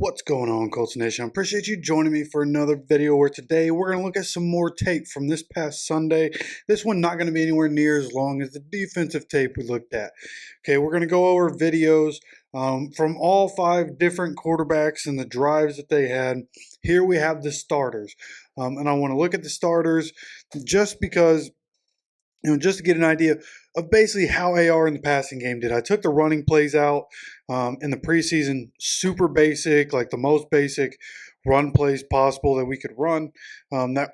What's going on, Colts Nation? I appreciate you joining me for another video where today we're going to look at some more tape from this past Sunday. This one not going to be anywhere near as long as the defensive tape we looked at. Okay, we're going to go over videos from all five different quarterbacks and the drives that they had. Here we have the starters. And I want to look at the starters just because, just to get an idea of basically how AR in the passing game did. I took the running plays out in the preseason, super basic, like the most basic run plays possible that we could run. That's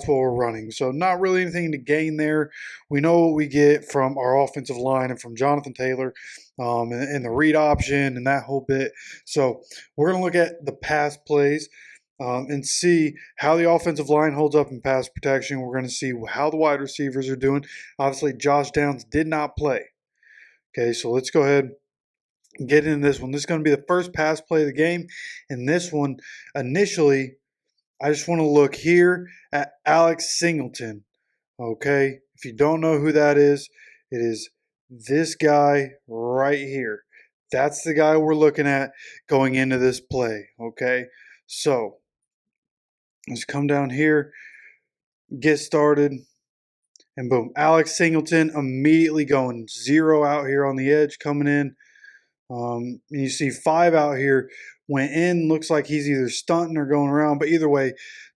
what we're running. So not really anything to gain there. We know what we get from our offensive line and from Jonathan Taylor and the read option and that whole bit. So we're going to look at the pass plays. And see how the offensive line holds up in pass protection. We're going to see how the wide receivers are doing. Obviously, Josh Downs did not play. Okay, so let's go ahead and get into this one. This is going to be the first pass play of the game. And this one, initially, I just want to look here at Alex Singleton. Okay, if you don't know who that is, it is this guy right here. That's the guy we're looking at going into this play. Okay, so let's come down here, get started, and boom. Alex Singleton immediately going 0 out here on the edge coming in. And you see 5 out here went in. Looks like he's either stunting or going around. But either way,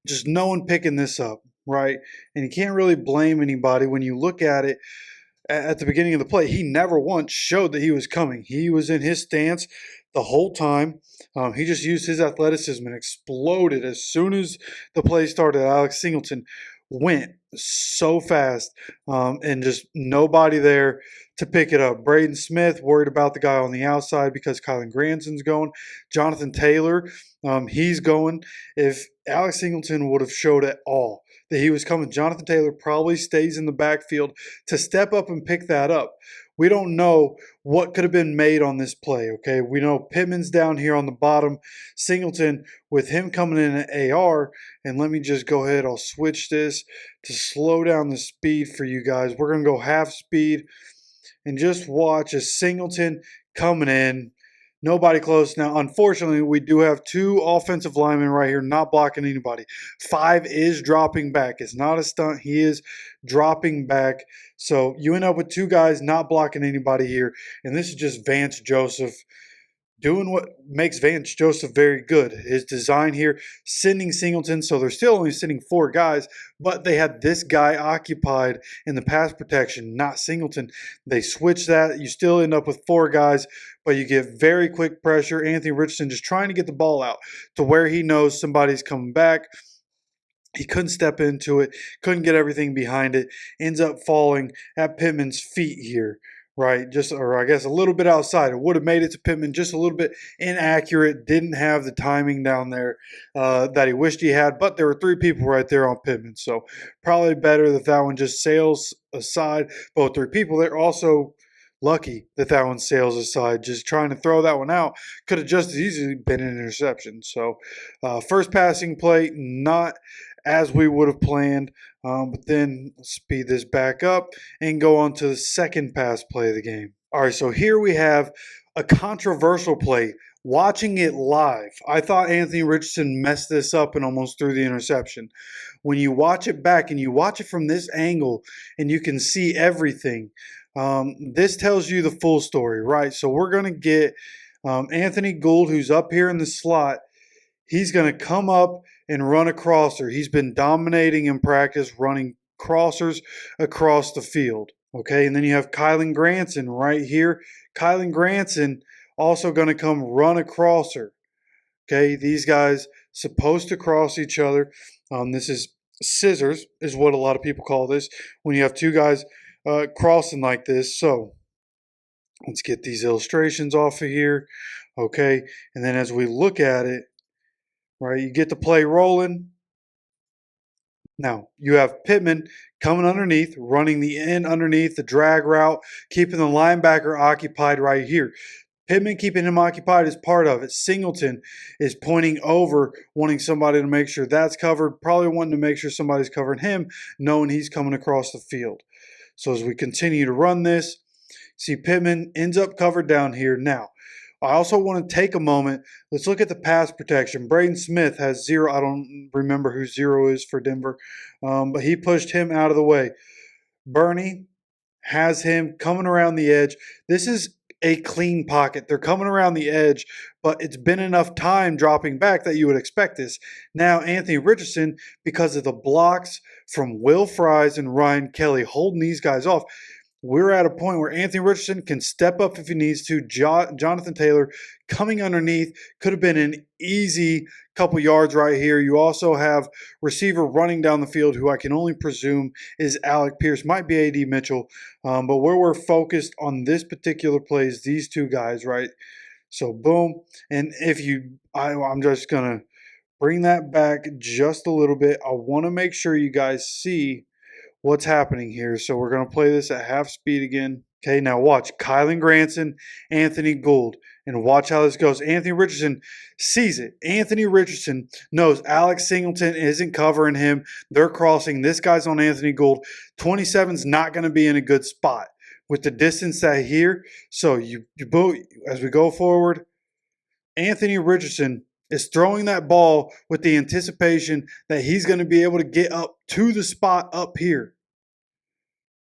just no one picking this up, right? And you can't really blame anybody when you look at it. At the beginning of the play, he never once showed that he was coming. He was in his stance the whole time. He just used his athleticism and exploded as soon as the play started. Alex Singleton went so fast and just nobody there to pick it up. Braden Smith worried about the guy on the outside because Kylan Granson's going. Jonathan Taylor, he's going. If Alex Singleton would have showed at all that he was coming, Jonathan Taylor probably stays in the backfield to step up and pick that up. We don't know what could have been made on this play, okay? We know Pittman's down here on the bottom. Singleton, with him coming in at AR, and let me just go ahead. I'll switch this to slow down the speed for you guys. We're going to go half speed and just watch as Singleton coming in. Nobody close. Now, unfortunately, we do have 2 offensive linemen right here not blocking anybody. 5 is dropping back. It's not a stunt. He is dropping back. So you end up with 2 guys not blocking anybody here. And this is just Vance Joseph doing what makes Vance Joseph very good. His design here, sending Singleton, so they're still only sending 4 guys, but they had this guy occupied in the pass protection, not Singleton. They switch that. You still end up with 4 guys, but you get very quick pressure. Anthony Richardson just trying to get the ball out to where he knows somebody's coming back. He couldn't step into it, couldn't get everything behind it, ends up falling at Pittman's feet here. Right, or I guess a little bit outside. It would have made it to Pittman, just a little bit inaccurate. Didn't have the timing down there that he wished he had. But there were 3 people right there on Pittman, so probably better that one just sails aside. But with 3 people, they're also lucky that one sails aside. Just trying to throw that one out could have just as easily been an interception. So first passing play, not as we would have planned. But then let's speed this back up and go on to the second pass play of the game. All right, so here we have a controversial play. Watching it live, I thought Anthony Richardson messed this up and almost threw the interception. When you watch it back and you watch it from this angle and you can see everything, this tells you the full story, right? So we're going to get Anthony Gould, who's up here in the slot. He's going to come up and run a crosser. He's been dominating in practice, running crossers across the field. Okay, and then you have Kylan Granson right here. Kylan Granson also going to come run a crosser. Okay, these guys supposed to cross each other. This is scissors, is what a lot of people call this, when you have 2 guys crossing like this. So let's get these illustrations off of here. Okay, and then as we look at it, right, you get the play rolling. Now, you have Pittman coming underneath, running the end underneath, the drag route, keeping the linebacker occupied right here. Pittman keeping him occupied is part of it. Singleton is pointing over, wanting somebody to make sure that's covered, probably wanting to make sure somebody's covering him, knowing he's coming across the field. So as we continue to run this, see Pittman ends up covered down here. Now, I also want to take a moment. Let's look at the pass protection. Braden Smith has 0. I don't remember who 0 is for Denver, but he pushed him out of the way. Bernie has him coming around the edge. This is a clean pocket. They're coming around the edge, but it's been enough time dropping back that you would expect this. Now, Anthony Richardson, because of the blocks from Will Fries and Ryan Kelly holding these guys off, we're at a point where Anthony Richardson can step up if he needs to. Jonathan Taylor coming underneath could have been an easy couple yards right here. You also have receiver running down the field who I can only presume is Alec Pierce. Might be A.D. Mitchell. But where we're focused on this particular play is these two guys, right? So, boom. And if I'm just going to bring that back just a little bit. I want to make sure you guys see what's happening here. So we're going to play this at half speed again. Okay, now watch Kylan Granson, Anthony Gould, and watch how this goes. Anthony Richardson sees it. Anthony Richardson knows Alex Singleton isn't covering him. They're crossing. This guy's on Anthony Gould. 27's not going to be in a good spot with the distance that here. So you both, as we go forward, Anthony Richardson is throwing that ball with the anticipation that he's going to be able to get up to the spot up here.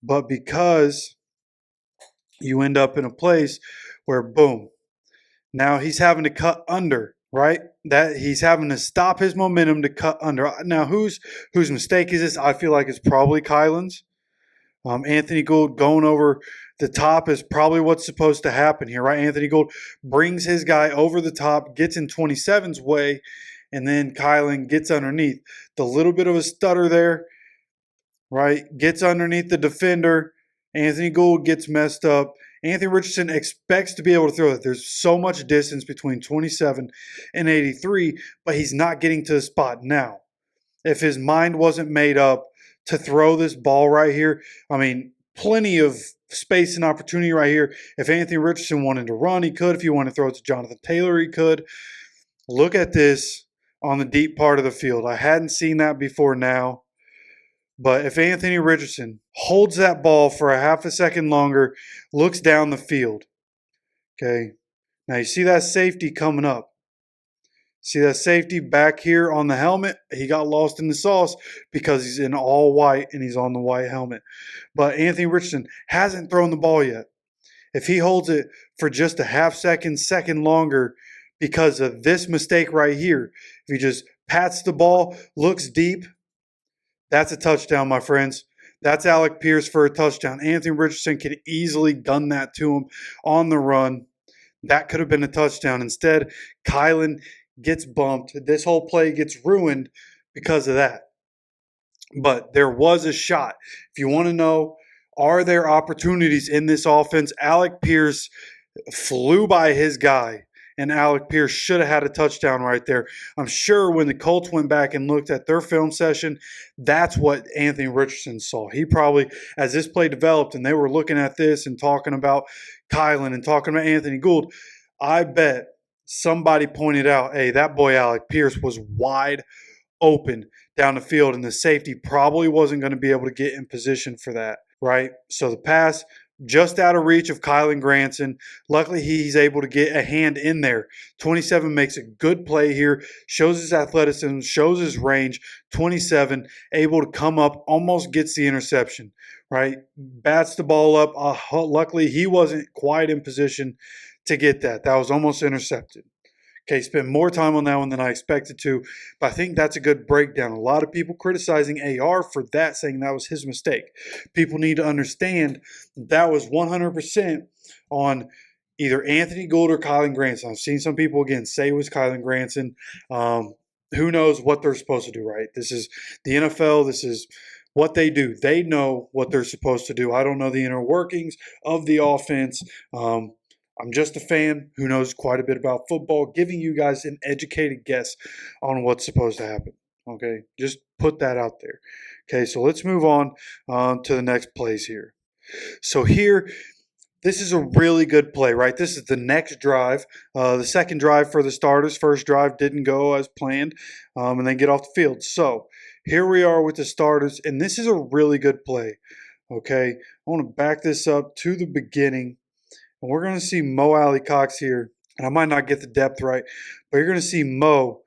But because you end up in a place where, boom, now he's having to cut under, right? That he's having to stop his momentum to cut under. Now, whose mistake is this? I feel like it's probably Kylan's. Anthony Gould going over the top is probably what's supposed to happen here, right? Anthony Gould brings his guy over the top, gets in 27's way, and then Kylan gets underneath. The little bit of a stutter there, right? Gets underneath the defender. Anthony Gould gets messed up. Anthony Richardson expects to be able to throw it. There's so much distance between 27 and 83, but he's not getting to the spot now. If his mind wasn't made up to throw this ball right here, I mean, plenty of space and opportunity right here. If Anthony Richardson wanted to run, he could. If he wanted to throw it to Jonathan Taylor, he could. Look at this on the deep part of the field. I hadn't seen that before now. But if Anthony Richardson holds that ball for a half a second longer, looks down the field, okay, now you see that safety coming up. See that safety back here on the helmet? He got lost in the sauce because he's in all white and he's on the white helmet. But Anthony Richardson hasn't thrown the ball yet. If he holds it for just a half second longer because of this mistake right here, if he just pats the ball, looks deep, that's a touchdown, my friends. That's Alec Pierce for a touchdown. Anthony Richardson could easily gun that to him on the run. That could have been a touchdown. Instead, Kylan gets bumped. This whole play gets ruined because of that. But there was a shot. If you want to know, are there opportunities in this offense? Alec Pierce flew by his guy, and Alec Pierce should have had a touchdown right there. I'm sure when the Colts went back and looked at their film session, that's what Anthony Richardson saw. He probably, as this play developed and they were looking at this and talking about Kylan and talking about Anthony Gould, I bet somebody pointed out, hey, that boy Alec Pierce was wide open down the field, and the safety probably wasn't going to be able to get in position for that, right? So the pass just out of reach of Kylan Granson. Luckily, he's able to get a hand in there. 27 makes a good play here, shows his athleticism, shows his range. 27 able to come up, almost gets the interception, right? Bats the ball up. Luckily, he wasn't quite in position to get that. That was almost intercepted. Okay, spent more time on that one than I expected to, but I think that's a good breakdown. A lot of people criticizing AR for that, saying that was his mistake. People need to understand that was 100% on either Anthony Gould or Kylan Granson. I've seen some people, again, say it was Kylan Granson. Who knows what they're supposed to do, right? This is the NFL. This is what they do. They know what they're supposed to do. I don't know the inner workings of the offense. I'm just a fan who knows quite a bit about football, giving you guys an educated guess on what's supposed to happen. Okay, just put that out there. Okay, so let's move on to the next plays here. So here, this is a really good play, right? This is the next drive, the second drive for the starters. First drive didn't go as planned, and then get off the field. So here we are with the starters, and this is a really good play. Okay, I want to back this up to the beginning. And we're going to see Mo Alley Cox here And I might not get the depth right, but you're going to see Mo.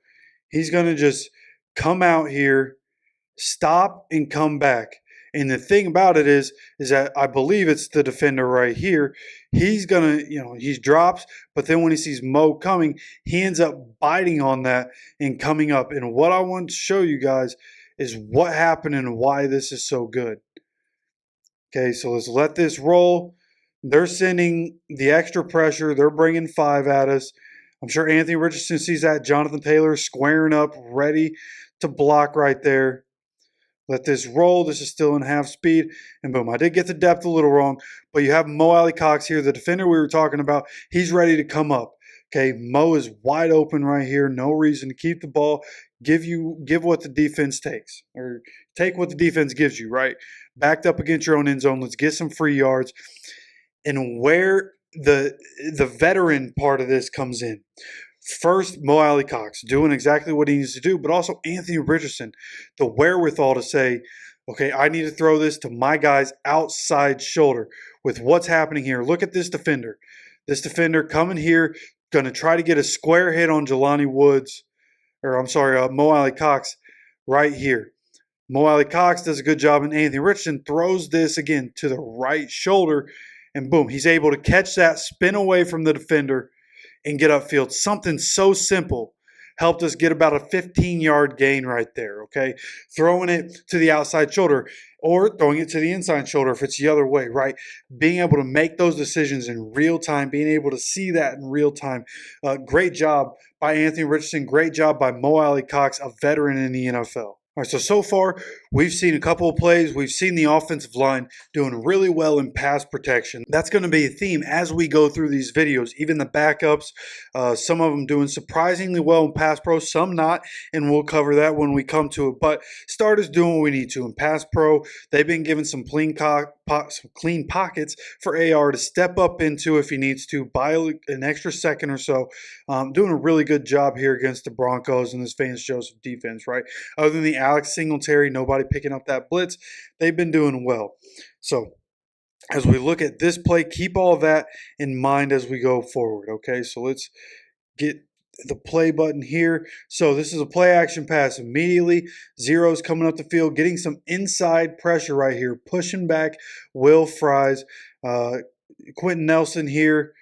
He's going to just come out here, stop, and come back. And the thing about it is that I believe it's the defender right here. He's gonna, he drops, but then when he sees Mo coming, he ends up biting on that and coming up. And what I want to show you guys is what happened and why this is so good. Okay, so let's let this roll. They're sending the extra pressure. They're bringing 5 at us. I'm sure Anthony Richardson sees that. Jonathan Taylor squaring up, ready to block right there. Let this roll. This is still in half speed. And boom, I did get the depth a little wrong. But you have Mo Alie-Cox here, the defender we were talking about. He's ready to come up. Okay, Mo is wide open right here. No reason to keep the ball. Give what the defense takes. Or take what the defense gives you, right? Backed up against your own end zone. Let's get some free yards. And where the veteran part of this comes in. First, Mo Alie-Cox doing exactly what he needs to do, but also Anthony Richardson, the wherewithal to say, okay, I need to throw this to my guy's outside shoulder with what's happening here. Look at this defender. This defender coming here, going to try to get a square hit on Mo Alie-Cox right here. Mo Alie-Cox does a good job, and Anthony Richardson throws this again to the right shoulder, and boom, he's able to catch that, spin away from the defender, and get upfield. Something so simple helped us get about a 15-yard gain right there, okay? Throwing it to the outside shoulder or throwing it to the inside shoulder if it's the other way, right? Being able to make those decisions in real time, being able to see that in real time. Great job by Anthony Richardson. Great job by Mo Alie-Cox, a veteran in the NFL. All right, so far, we've seen a couple of plays. We've seen the offensive line doing really well in pass protection. That's going to be a theme as we go through these videos. Even the backups, some of them doing surprisingly well in pass pro, some not, and we'll cover that when we come to it. But starters doing what we need to in pass pro. They've been given some clean pockets for AR to step up into if he needs to, buy an extra second or so. Doing a really good job here against the Broncos and this Vance Joseph defense, right? Other than the Alex Singletary, nobody picking up that blitz. They've been doing well. So as we look at this play, keep all that in mind as we go forward, okay? So let's get the play button here. So this is a play action pass immediately. Zero's coming up the field, getting some inside pressure right here, pushing back Will Fries, Quentin Nelson here,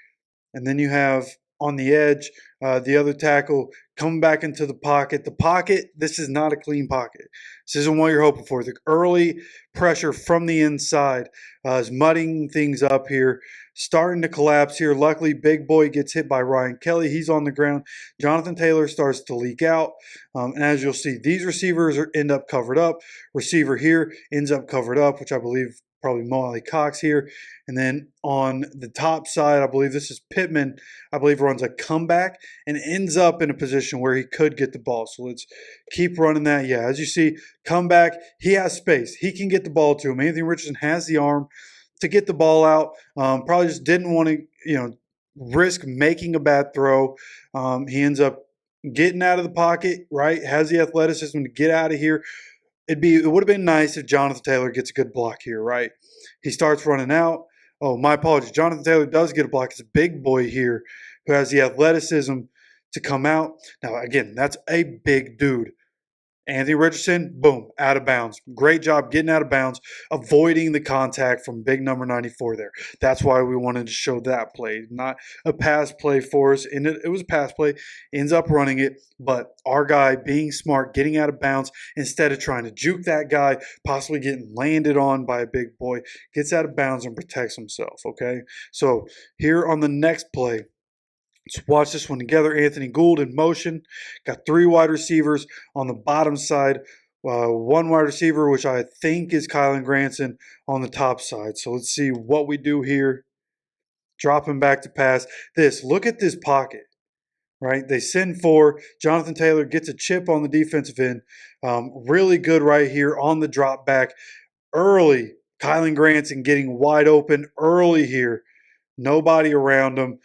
and then you have on the edge, the other tackle coming back into the pocket. The pocket, this is not a clean pocket. This isn't what you're hoping for. The early pressure from the inside is mudding things up here, starting to collapse here. Luckily, Big Boy gets hit by Ryan Kelly. He's on the ground. Jonathan Taylor starts to leak out. And as you'll see, these receivers end up covered up. Receiver here ends up covered up, which I believe probably Mo Alie-Cox here. And then on the top side, I believe this is Pittman, I believe runs a comeback and ends up in a position where he could get the ball. So let's keep running that. Yeah, as you see, comeback, he has space. He can get the ball to him. Anthony Richardson has the arm to get the ball out. Probably just didn't want to, risk making a bad throw. He ends up getting out of the pocket, right? Has the athleticism to get out of here. It would have been nice if Jonathan Taylor gets a good block here, right? He starts running out. Oh, my apologies. Jonathan Taylor does get a block. It's a Big Boy here who has the athleticism to come out. Now, again, that's a big dude. Anthony Richardson, boom, out of bounds. Great job getting out of bounds, avoiding the contact from big number 94 there. That's why we wanted to show that play. Not a pass play for us. And it was a pass play. Ends up running it. But our guy being smart, getting out of bounds, instead of trying to juke that guy, possibly getting landed on by a big boy, gets out of bounds and protects himself, okay? So here on the next play, let's watch this one together. Anthony Gould in motion. Got 3 wide receivers on the bottom side. 1 wide receiver, which I think is Kylan Granson, on the top side. So let's see what we do here. Dropping back to pass. Look at this pocket, right? They send 4. Jonathan Taylor gets a chip on the defensive end. Really good right here on the drop back. Early, Kylan Granson getting wide open early here. Nobody around him.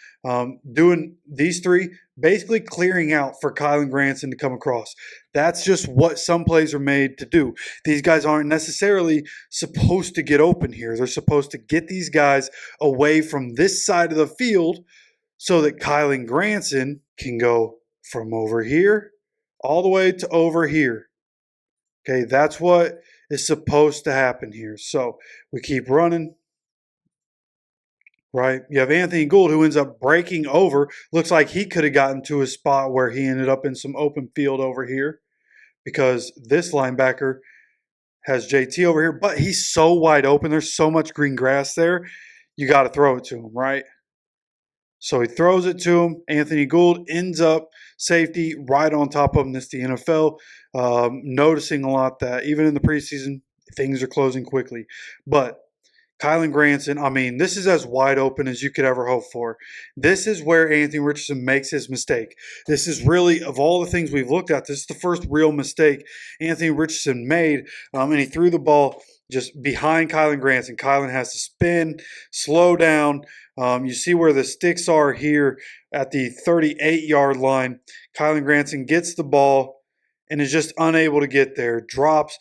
Doing these 3, basically clearing out for Kylan Granson to come across. That's just what some plays are made to do. These guys aren't necessarily supposed to get open here. They're supposed to get these guys away from this side of the field so that Kylan Granson can go from over here all the way to over here. Okay, that's what is supposed to happen here. So we keep running, right? You have Anthony Gould who ends up breaking over. Looks like he could have gotten to a spot where he ended up in some open field over here because this linebacker has JT over here, but he's so wide open. There's so much green grass there. You got to throw it to him, right? So he throws it to him. Anthony Gould ends up safety right on top of him. This is the NFL. Noticing a lot that even in the preseason, things are closing quickly. But Kylan Granson, I mean, this is as wide open as you could ever hope for. This is where Anthony Richardson makes his mistake. This is really, of all the things we've looked at, this is the first real mistake Anthony Richardson made. And he threw the ball just behind Kylan Granson. Kylan has to spin, slow down. You see where the sticks are here at the 38-yard line. Kylan Granson gets the ball and is just unable to get there. Drops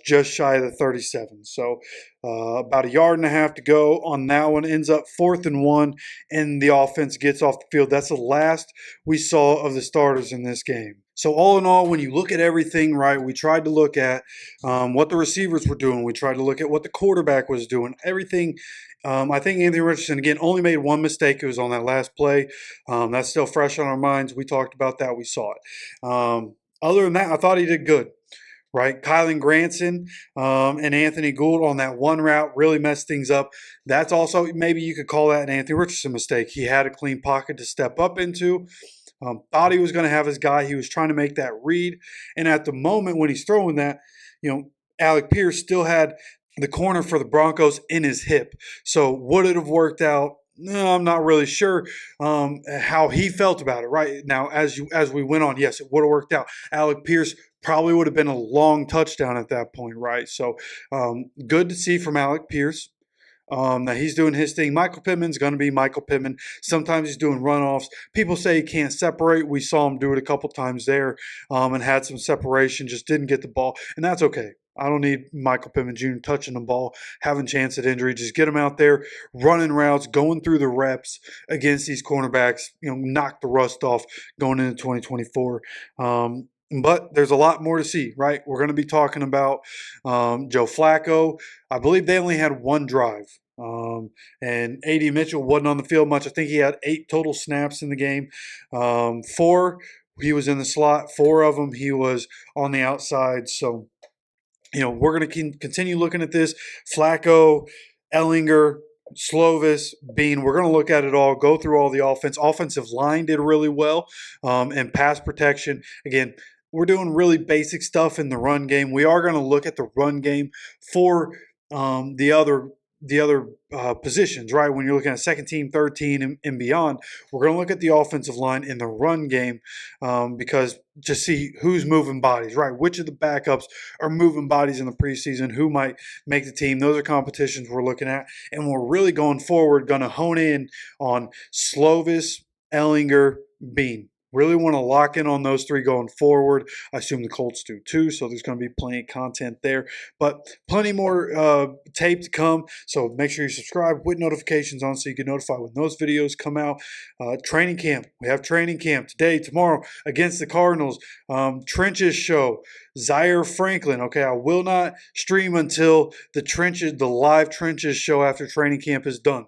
just shy of the 37. So about a yard and a half to go on that one. Ends up 4th and 1, and the offense gets off the field. That's the last we saw of the starters in this game. So all in all, when you look at everything, right, we tried to look at what the receivers were doing. We tried to look at what the quarterback was doing. Everything. I think Anthony Richardson, again, only made one mistake. It was on that last play. That's still fresh on our minds. We talked about that. We saw it. Other than that, I thought he did good, right? Kylan Granson and Anthony Gould on that one route really messed things up. That's also, maybe you could call that an Anthony Richardson mistake. He had a clean pocket to step up into. Thought he was going to have his guy. He was trying to make that read. And at the moment when he's throwing that, Alec Pierce still had the corner for the Broncos in his hip. So would it have worked out? No, I'm not really sure how he felt about it. Right now, as we went on, yes, it would have worked out. Alec Pierce probably would have been a long touchdown at that point, right? So good to see from Alec Pierce. That he's doing his thing. Michael Pittman's going to be Michael Pittman. Sometimes he's doing runoffs. People say he can't separate. We saw him do it a couple times there and had some separation, just didn't get the ball, and that's okay. I don't need Michael Pittman Jr. touching the ball, having chance at injury. Just get him out there, running routes, going through the reps against these cornerbacks, knock the rust off going into 2024. But there's a lot more to see, right? We're going to be talking about Joe Flacco. I believe they only had one drive. And A.D. Mitchell wasn't on the field much. I think he had 8 total snaps in the game. 4, he was in the slot. 4 of them, he was on the outside. So, we're going to continue looking at this. Flacco, Ellinger, Slovis, Bean, we're going to look at it all, go through all the offense. Offensive line did really well, and pass protection. Again, we're doing really basic stuff in the run game. We are going to look at the run game for the other positions, right? When you're looking at second team, third team, and beyond, we're going to look at the offensive line in the run game because to see who's moving bodies, right? Which of the backups are moving bodies in the preseason? Who might make the team? Those are competitions we're looking at, and we're really going forward, going to hone in on Slovis, Ellinger, Bean. Really want to lock in on those 3 going forward. I assume the Colts do too, so there's going to be plenty of content there. But plenty more tape to come, so make sure you subscribe with notifications on so you get notified when those videos come out. Training camp. We have training camp today, tomorrow against the Cardinals. Trenches show. Zaire Franklin. Okay, I will not stream until the live Trenches show after training camp is done.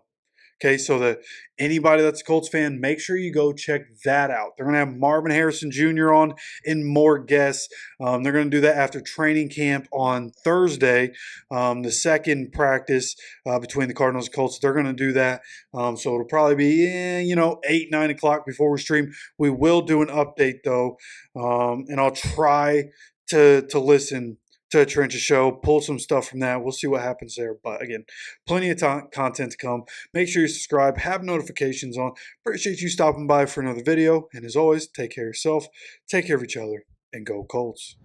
Okay, so that anybody that's a Colts fan, make sure you go check that out. They're going to have Marvin Harrison Jr. on and more guests. They're going to do that after training camp on Thursday, the second practice between the Cardinals and Colts. They're going to do that. So it'll probably be, 8, 9 o'clock before we stream. We will do an update, though, and I'll try to listen to a Trenches show, pull some stuff from that. We'll see what happens there. But again, plenty of content to come. Make sure you subscribe, have notifications on. Appreciate you stopping by for another video. And as always, take care of yourself, take care of each other, and go Colts.